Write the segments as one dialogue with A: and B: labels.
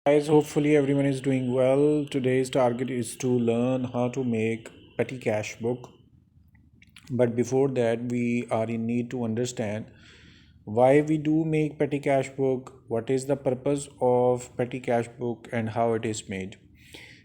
A: Guys, hopefully everyone is doing well. Today's target is to learn how to make petty cash book. But before that, we are in need to understand why we do make petty cash book, what is the purpose of petty cash book, and how it is made.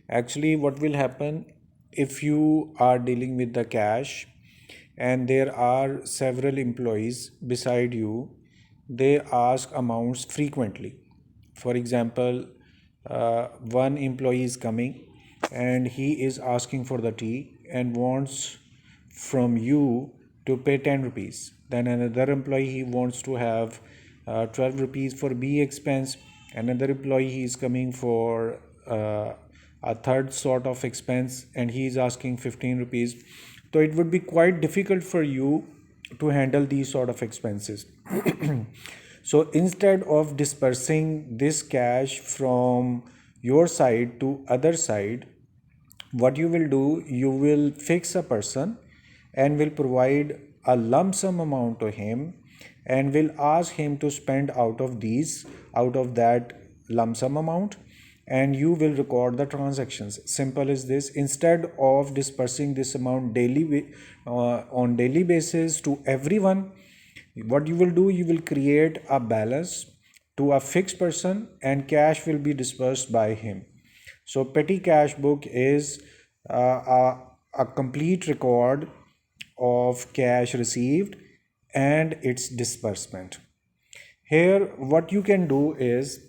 A: Actually, what will happen if you are dealing with the cash and there are several employees beside you, they ask amounts frequently. For example, one employee is coming and he is asking for the tea and wants from you to pay 10 rupees. Then another employee he wants to have 12 rupees for B expense. Another employee he is coming for a third sort of expense and he is asking 15 rupees. So it would be quite difficult for you to handle these sort of expenses. So instead of dispersing this cash from your side to other side, what you will do, you will fix a person and will provide a lump sum amount to him and will ask him to spend out of that lump sum amount, and you will record the transactions. Simple as this. Instead of dispersing this amount on daily basis to everyone, what you will do, you will create a balance to a fixed person and cash will be dispersed by him. So petty cash book is a complete record of cash received and its disbursement. Here what you can do is,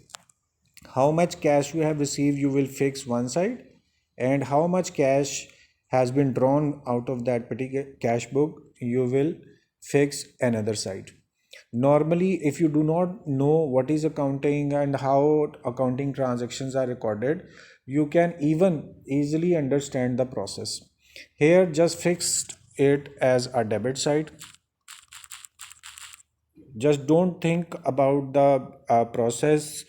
A: how much cash you have received you will fix one side, and how much cash has been drawn out of that particular cash book you will fix another side. Normally, if you do not know what is accounting and how accounting transactions are recorded, you can even easily understand the process. Here just fixed it as a debit side. Just don't think about the process,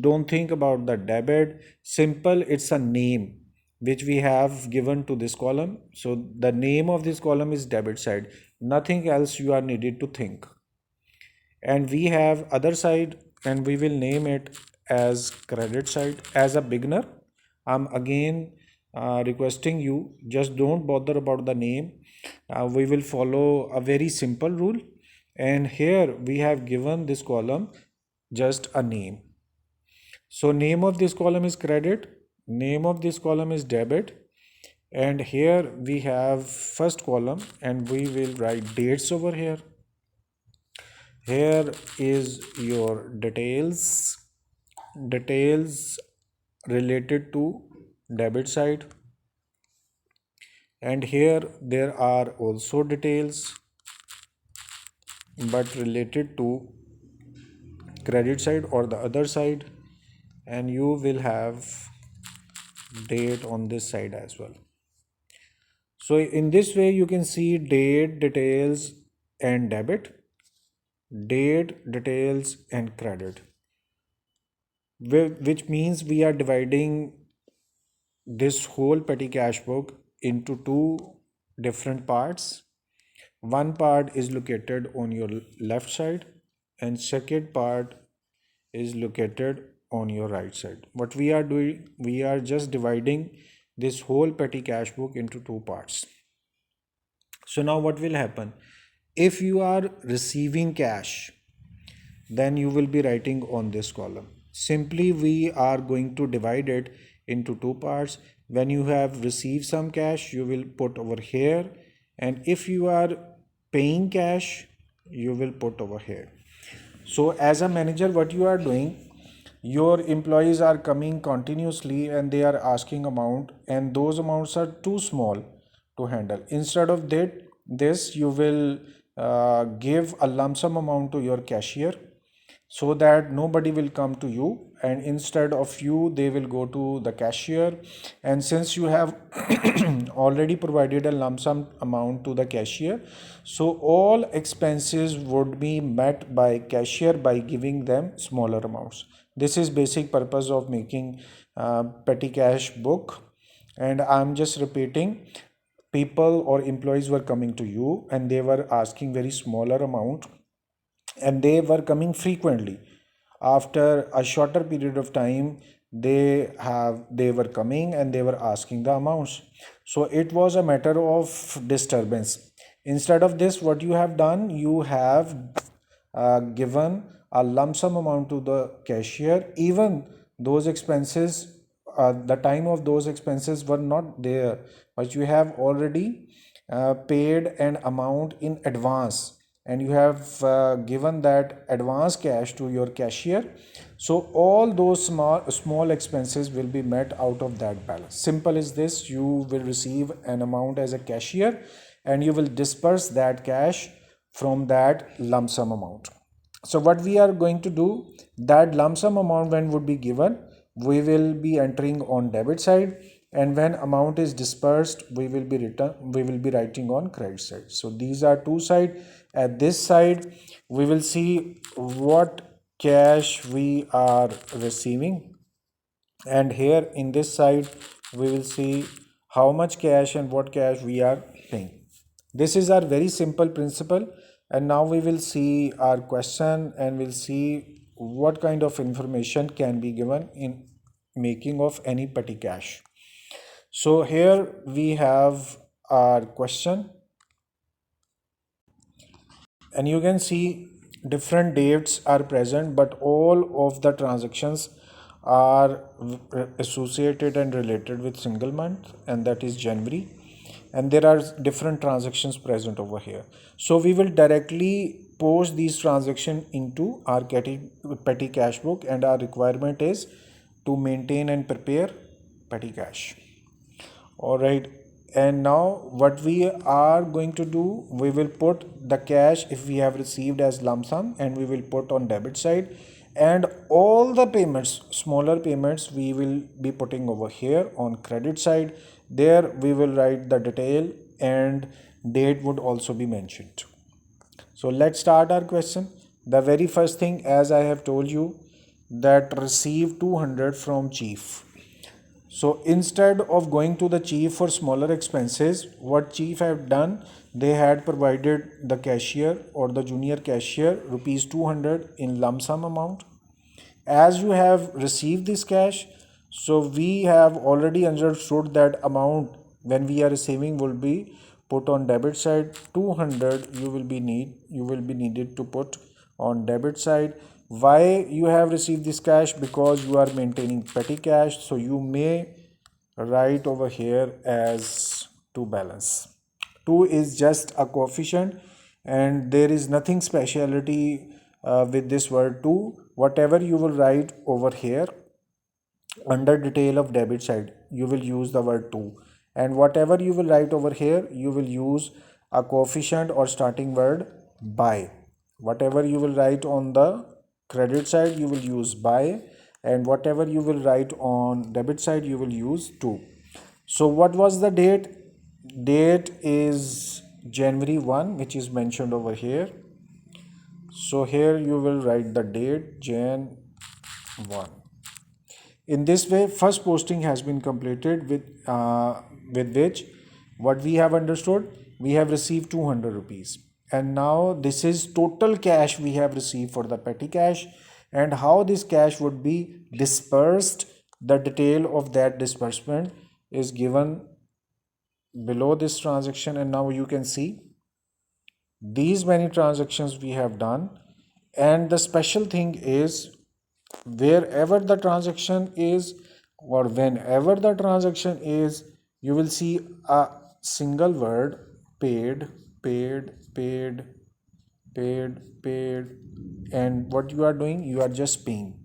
A: don't think about the debit. Simple, it's a name which we have given to this column, so the name of this column is debit side. Nothing else you are needed to think. And we have other side and we will name it as credit side. As a beginner, I'm again requesting you, just don't bother about the name. We will follow a very simple rule, and here we have given this column just a name. So name of this column is credit, name of this column is debit, and here we have first column and we will write dates over here. Here is your details related to debit side, and here there are also details but related to credit side or the other side, and you will have date on this side as well. So in this way you can see date, details and debit, date, details and credit, which means we are dividing this whole petty cash book into two different parts. One part is located on your left side and second part is located on your right side. What we are doing, we are just dividing this whole petty cash book into two parts. So now what will happen? If you are receiving cash, then you will be writing on this column. Simply we are going to divide it into two parts. When you have received some cash, you will put over here, and if you are paying cash, you will put over here. So as a manager, what you are doing, your employees are coming continuously and they are asking amount, and those amounts are too small to handle. Instead of that, this you will give a lump sum amount to your cashier, so that nobody will come to you, and instead of you they will go to the cashier. And since you have already provided a lump sum amount to the cashier, so all expenses would be met by cashier by giving them smaller amounts. This is basic purpose of making petty cash book. And I'm just repeating, people or employees were coming to you and they were asking very smaller amount, and they were coming frequently. After a shorter period of time, they were coming and they were asking the amounts. So it was a matter of disturbance. Instead of this, what you have done, you have given a lump sum amount to the cashier. Even those expenses, the time of those expenses were not there, but you have already paid an amount in advance, and you have given that advance cash to your cashier. So all those small expenses will be met out of that balance. Simple as this. You will receive an amount as a cashier, and you will disperse that cash from that lump sum amount. So what we are going to do, that lump sum amount when would be given, we will be entering on debit side, and when amount is dispersed, we will be writing on credit side. So these are two side. At this side, we will see what cash we are receiving, and here in this side we will see how much cash and what cash we are paying. This is our very simple principle. And now we will see our question, and we'll see what kind of information can be given in making of any petty cash. So here we have our question, and you can see different dates are present, but all of the transactions are associated and related with single month, and that is January. And there are different transactions present over here. So we will directly post these transactions into our petty cash book, and our requirement is to maintain and prepare petty cash. All right. And now what we are going to do, we will put the cash if we have received as lump sum, and we will put on debit side, and all the payments, smaller payments, we will be putting over here on credit side. There we will write the detail, and date would also be mentioned. So let's start our question. The very first thing, as I have told you, that receive 200 from chief. So instead of going to the chief for smaller expenses, what chief have done, they had provided the cashier or the junior cashier rupees 200 in lump sum amount. As you have received this cash, so we have already understood that amount when we are receiving will be put on debit side. 200 you will be needed to put on debit side. Why you have received this cash? Because you are maintaining petty cash, so you may write over here as to balance. 2 is just a coefficient, and there is nothing speciality with this word 2. Whatever you will write over here under detail of debit side, you will use the word 2, and whatever you will write over here, you will use a coefficient or starting word by. Whatever you will write on the credit side, you will use by, and whatever you will write on debit side, you will use 2. So what was the date? Date is January 1, which is mentioned over here. So here you will write the date Jan 1. In this way, first posting has been completed, with which what we have understood, we have received 200 rupees, and now this is total cash we have received for the petty cash. And how this cash would be dispersed, the detail of that disbursement is given below this transaction. And now you can see these many transactions we have done, and the special thing is, wherever the transaction is or whenever the transaction is, you will see a single word paid, paid, paid, paid, paid, and what you are doing, you are just paying.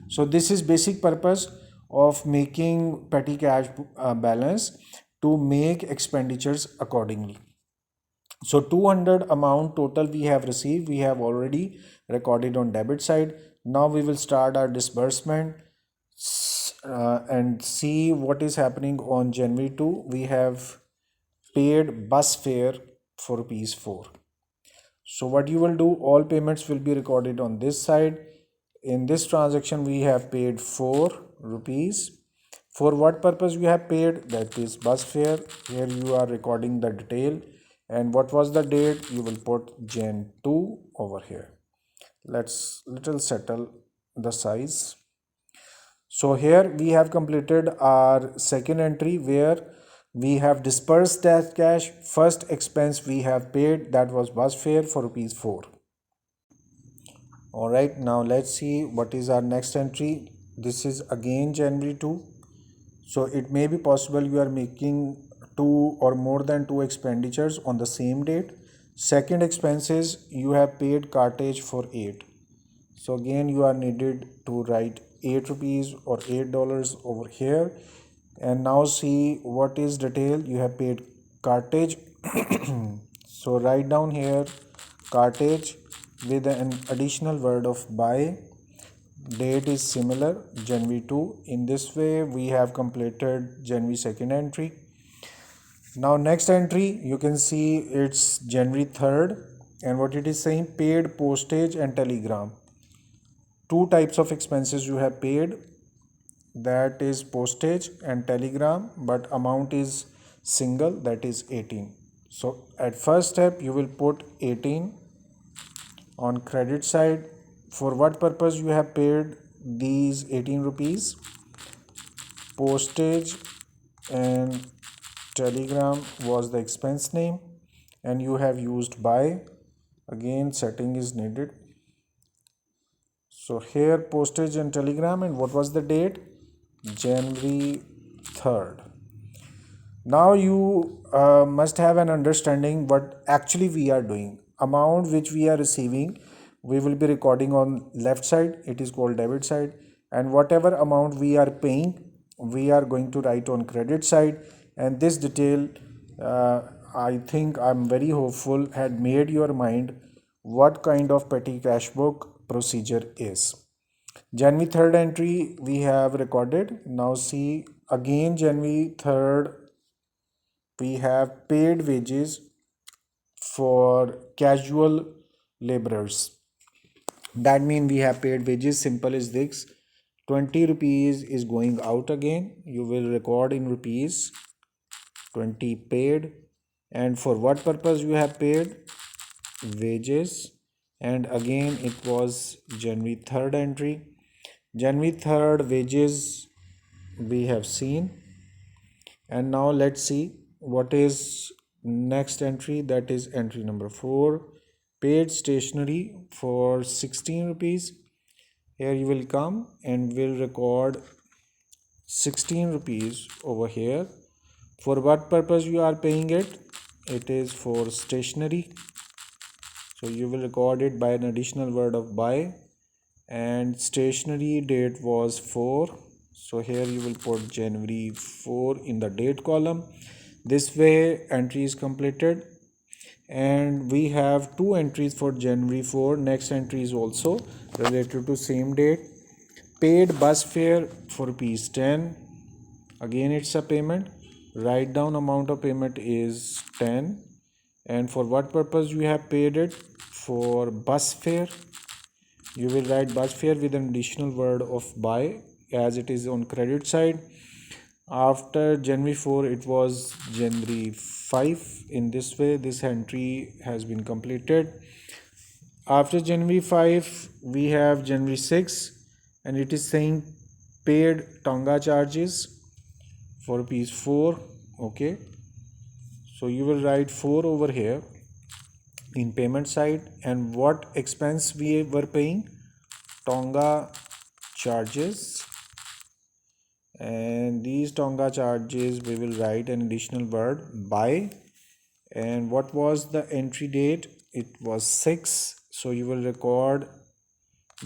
A: So this is basic purpose of making petty cash balance, to make expenditures accordingly. So 200 amount total we have received, we have already recorded on debit side. Now we will start our disbursement and see what is happening on January 2. We have paid bus fare for rupees 4. So what you will do, all payments will be recorded on this side. In this transaction we have paid 4 rupees. For what purpose we have paid? That is bus fare. Here you are recording the detail, and what was the date, you will put Jan 2 over here. Let's little settle the size. So here we have completed our second entry where we have dispersed that cash. First expense we have paid, that was bus fare for rupees 4. All right, now let's see what is our next entry. This is again January 2. So it may be possible you are making two or more than two expenditures on the same date. Second expenses, you have paid cartage for 8. So again you are needed to write 8 rupees or $8 over here. And now see what is detail. You have paid cartage. So write down here cartage with an additional word of buy. Date is similar, January 2. In this way we have completed January 2nd entry. Now next entry you can see it's January 3rd, and what it is saying, paid postage and telegram. Two types of expenses you have paid, that is postage and telegram, but amount is single, that is 18. So at first step you will put 18 on credit side. For what purpose you have paid these 18 rupees? Postage and telegram was the expense name, and you have used buy. Again setting is needed. So here postage and telegram, and what was the date? January 3rd. Now you must have an understanding what actually we are doing. Amount which we are receiving, we will be recording on left side, it is called debit side, and whatever amount we are paying, we are going to write on credit side. And this detail, I think, I'm very hopeful, had made your mind what kind of petty cash book procedure is. January 3rd entry we have recorded. Now see again January 3rd, we have paid wages for casual laborers. That means we have paid wages. Simple as this. 20 rupees is going out again. You will record in rupees 20 paid. And for what purpose you have paid? Wages. And again it was January 3rd entry. January 3rd wages we have seen. And now let's see what is next entry, that is entry number 4, paid stationery for 16 rupees. Here you will come and will record 16 rupees over here. For what purpose you are paying it? It is for stationery. So you will record it by an additional word of buy, and stationery date was 4. So here you will put January 4 in the date column. This way entry is completed, and we have two entries for January 4. Next entry is also related to same date. Paid bus fare for rupees 10. Again it's a payment. Write down amount of payment is 10. And for what purpose you have paid it? For bus fare. You will write bus fare with an additional word of buy, as it is on credit side. After January 4 it was January 5. In this way this entry has been completed. After January 5 we have January 6, and it is saying paid Tonga charges for rupees 4. Okay, so you will write 4 over here in payment side. And what expense we were paying? Tonga charges. And these Tonga charges we will write an additional word buy. And what was the entry date? It was 6. So you will record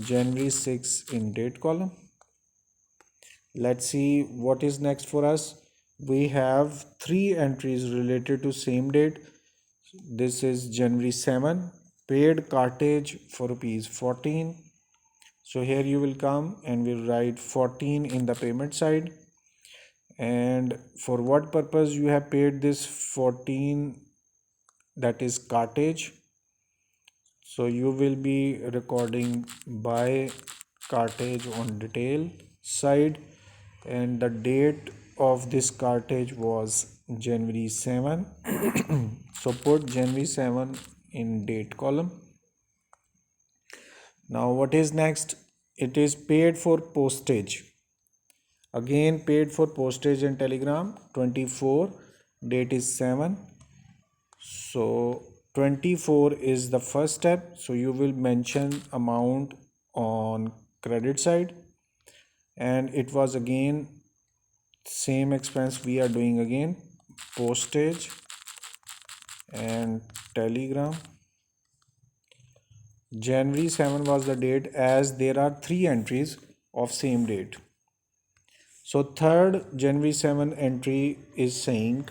A: January 6 in date column. Let's see what is next for us. We have 3 entries related to same date. This is January 7, paid cartage for rupees 14. So here you will come and will write 14 in the payment side. And for what purpose you have paid this 14? That is cartage. So you will be recording by cartage on detail side, and the date of this cartage was January 7. So put January 7 in date column. Now what is next? It is paid for postage. Again paid for postage and telegram 24, date is 7. So 24 is the first step, so you will mention amount on credit side, and it was again same expense we are doing again, postage and telegram. January 7 was the date, as there are 3 entries of same date. So third January 7 entry is saying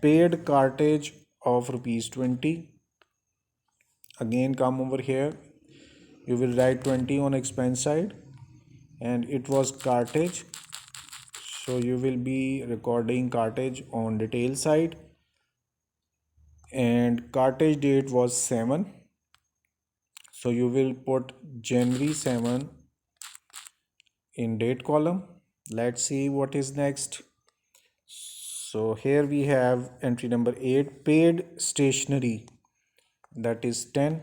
A: paid cartage of rupees 20. Again come over here, you will write 20 on expense side, and it was cartage, so you will be recording cartage on detail side, and cartage date was 7, so you will put January 7 in date column. Let's see what is next. So here we have entry number 8, paid stationery, that is 10.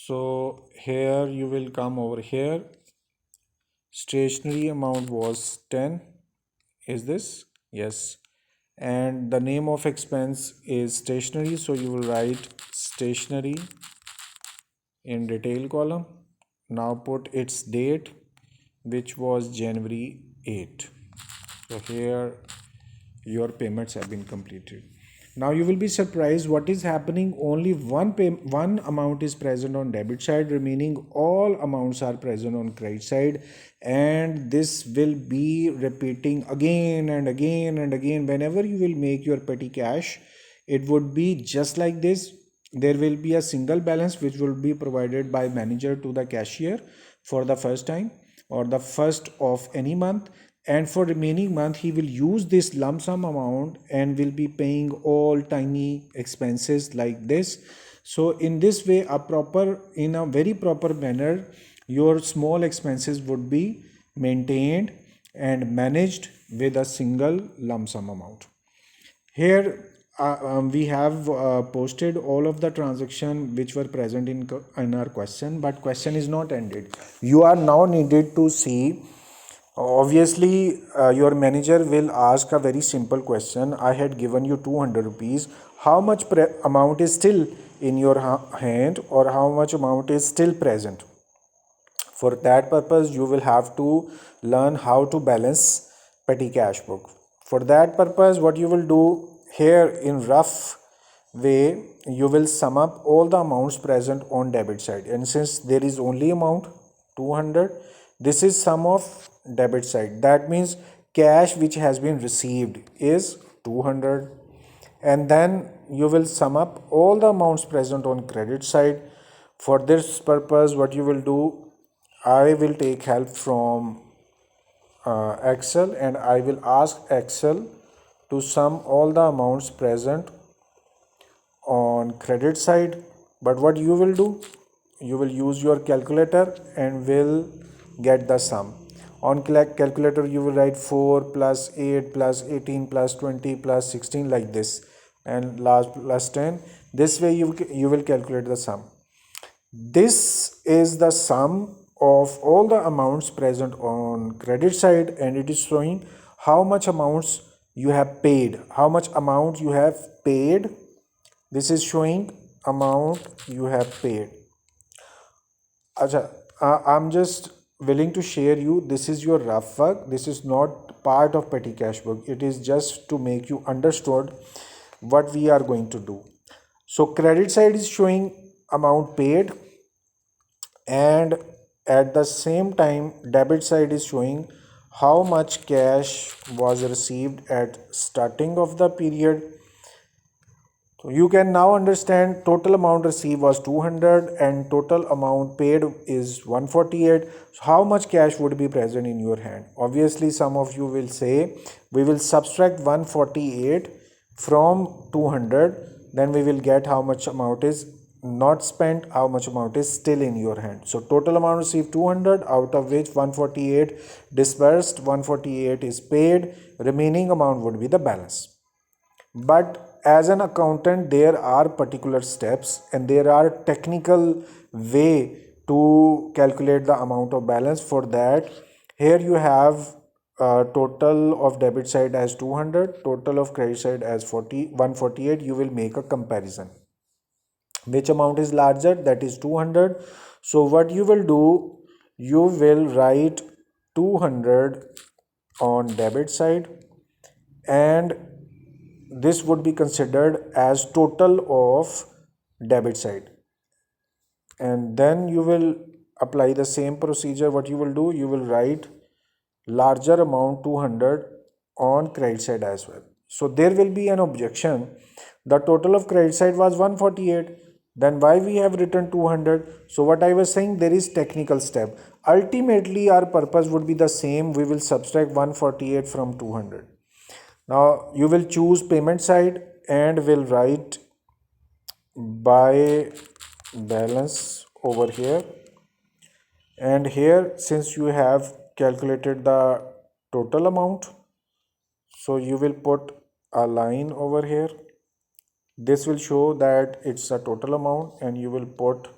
A: So here you will come over here, stationery amount was 10, is this? Yes. And the name of expense is stationery, so you will write stationery in detail column. Now put its date, which was January 8. So here your payments have been completed. Now you will be surprised what is happening. Only one amount is present on debit side, remaining all amounts are present on credit side, and this will be repeating again and again and again. Whenever you will make your petty cash, it would be just like this. There will be a single balance which will be provided by manager to the cashier for the first time or the first of any month, and for remaining month he will use this lump sum amount and will be paying all tiny expenses like this. So in this way, in a very proper manner, your small expenses would be maintained and managed with a single lump sum amount. Here we have posted all of the transaction which were present in our question, but question is not ended. You are now needed to see. Obviously, your manager will ask a very simple question. I had given you 200 rupees. How much amount is still in your hand, or how much amount is still present? For that purpose, you will have to learn how to balance petty cash book. For that purpose, what you will do here in rough way, you will sum up all the amounts present on debit side, and since there is only amount 200, this is sum of debit side. That means cash which has been received is 200, and then you will sum up all the amounts present on credit side. For this purpose, what you will do, I will take help from Excel, and I will ask Excel to sum all the amounts present on credit side. But what you will do, you will use your calculator and will get the sum. On calculator you will write 4 plus 8 plus 18 plus 20 plus 16 like this, and last plus 10. This way you will calculate the sum. This is the sum of all the amounts present on credit side, and it is showing how much amounts you have paid, how much amount you have paid. This is showing amount you have paid. I'm just willing to share you, this is your rough work. This is not part of petty cash book. It is just to make you understood what we are going to do. So credit side is showing amount paid, and at the same time debit side is showing how much cash was received at starting of the period. So you can now understand total amount received was 200 and total amount paid is 148. So how much cash would be present in your hand? Obviously some of you will say we will subtract 148 from 200, then we will get how much amount is not spent, how much amount is still in your hand. So total amount received 200, out of which 148 disbursed, 148 is paid, remaining amount would be the balance. But as an accountant, there are particular steps and there are technical way to calculate the amount of balance. For that, Here you have total of debit side as 200, total of credit side as 148. You will make a comparison. Which amount is larger? That is 200. So what you will do, you will write 200 on debit side, and this would be considered as total of debit side. And then you will apply the same procedure. What you will do, you will write larger amount 200 on credit side as well. So there will be an objection. The total of credit side was 148, then why we have written 200? So what I was saying, there is technical step. Ultimately our purpose would be the same. We will subtract 148 from 200. Now you will choose payment side and will write by balance over here, and here since you have calculated the total amount, so you will put a line over here. This will show that it's a total amount, and you will put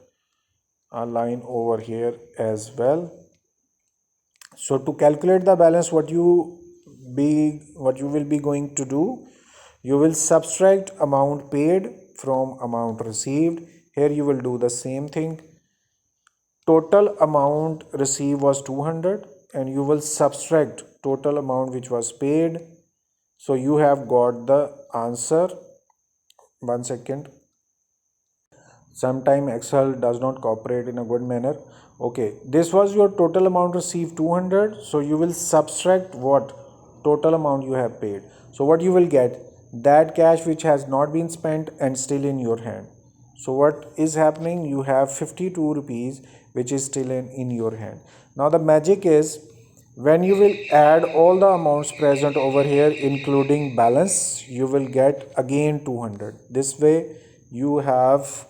A: a line over here as well. So to calculate the balance, what you will be going to do, you will subtract amount paid from amount received. Here you will do the same thing. Total amount received was 200, and you will subtract total amount which was paid. So you have got the answer. One second. Sometime Excel does not cooperate in a good manner. Okay, this was your total amount received 200. So you will subtract what? Total amount you have paid. So what you will get? That cash which has not been spent and still in your hand. So what is happening? You have 52 rupees which is still in your hand. Now the magic is, when you will add all the amounts present over here including balance, you will get again 200. This way you have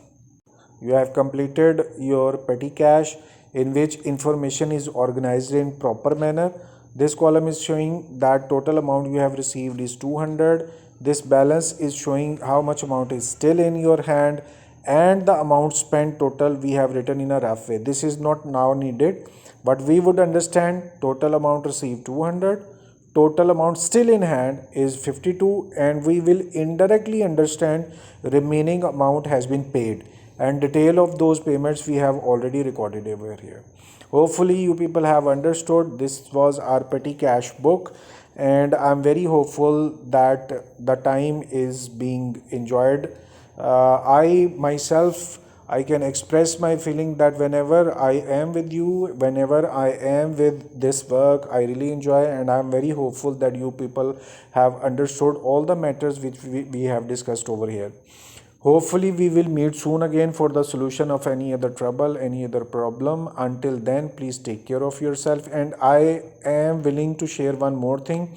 A: completed your petty cash, in which information is organized in proper manner. This column is showing that total amount you have received is 200. This balance is showing how much amount is still in your hand, and the amount spent total we have written in a rough way. This is not now needed, but we would understand total amount received 200, total amount still in hand is 52, and we will indirectly understand remaining amount has been paid, and detail of those payments we have already recorded over here. Hopefully you people have understood. This was our petty cash book, and I'm very hopeful that the time is being enjoyed. I myself, I can express my feeling that whenever I am with you, whenever I am with this work, I really enjoy, and I'm very hopeful that you people have understood all the matters which we have discussed over here. Hopefully we will meet soon again for the solution of any other trouble, any other problem. Until then, please take care of yourself. And I am willing to share one more thing.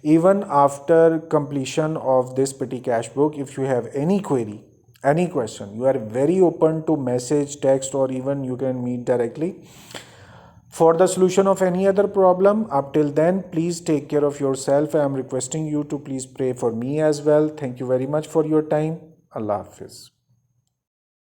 A: Even after completion of this petty cash book, if you have any query, any question, you are very open to message, text, or even you can meet directly for the solution of any other problem. Up till then, please take care of yourself. I am requesting you to please pray for me as well. Thank you very much for your time. Allah Hafiz.